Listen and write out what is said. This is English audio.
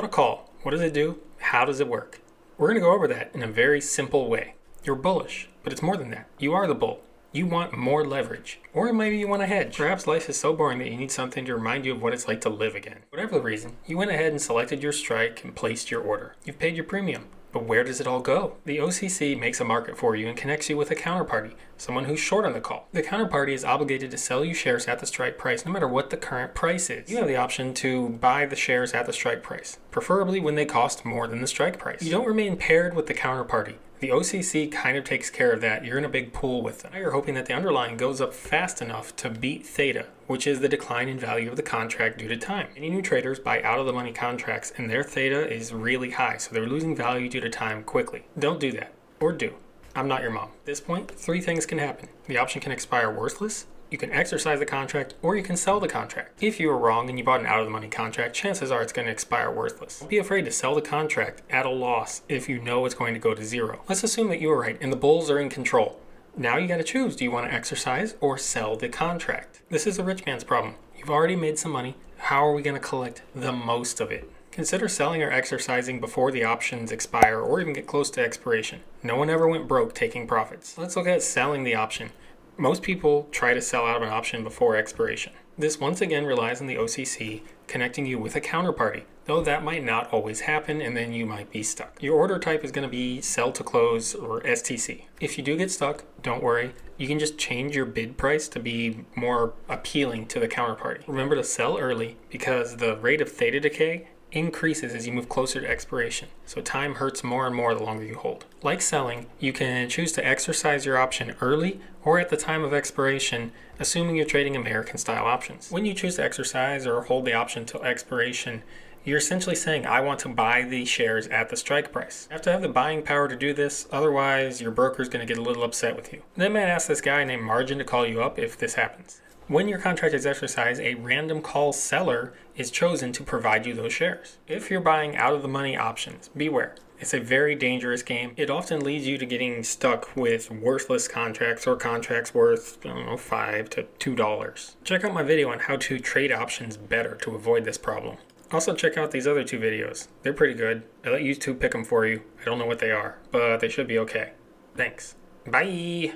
a call. What does it do? How does it work? We're going to go over that in a very simple way. You're bullish, but it's more than that. You are the bull. You want more leverage. Or maybe you want to hedge. Perhaps life is so boring that you need something to remind you of what it's like to live again. Whatever the reason, you went ahead and selected your strike and placed your order. You've paid your premium. But where does it all go? The OCC makes a market for you and connects you with a counterparty, someone who's short on the call. The counterparty is obligated to sell you shares at the strike price no matter what the current price is. You have the option to buy the shares at the strike price, preferably when they cost more than the strike price. You don't remain paired with the counterparty. The OCC kind of takes care of that. You're in a big pool with them. Now you're hoping that the underlying goes up fast enough to beat theta, which is the decline in value of the contract due to time. Many new traders buy out of the money contracts and their theta is really high, so they're losing value due to time quickly. Don't do that. Or do. I'm not your mom. At this point, 3 things can happen. The option can expire worthless, you can exercise the contract, or you can sell the contract. If you were wrong and you bought an out-of-the-money contract, chances are it's going to expire worthless. Don't be afraid to sell the contract at a loss if you know it's going to go to zero. Let's assume that you were right and the bulls are in control. Now you got to choose. Do you want to exercise or sell the contract? This is a rich man's problem. You've already made some money. How are we going to collect the most of it? Consider selling or exercising before the options expire or even get close to expiration. No one ever went broke taking profits. Let's look at selling the option. Most people try to sell out of an option before expiration. This once again relies on the OCC connecting you with a counterparty, though that might not always happen and then you might be stuck. Your order type is going to be sell to close or STC. If you do get stuck, don't worry. You can just change your bid price to be more appealing to the counterparty. Remember to sell early because the rate of theta decay increases as you move closer to expiration, so time hurts more and more the longer you hold. Like selling, you can choose to exercise your option early or at the time of expiration, assuming you're trading American style options. When you choose to exercise or hold the option till expiration, you're essentially saying, I want to buy these shares at the strike price. You have to have the buying power to do this, otherwise your broker's going to get a little upset with you. They might ask this guy named Margin to call you up if this happens. When your contract is exercised, a random call seller is chosen to provide you those shares. If you're buying out of the money options, beware. It's a very dangerous game. It often leads you to getting stuck with worthless contracts or contracts worth, $5 to $2. Check out my video on how to trade options better to avoid this problem. Also check out these other 2 videos. They're pretty good. I let YouTube pick them for you. I don't know what they are, but they should be okay. Thanks. Bye.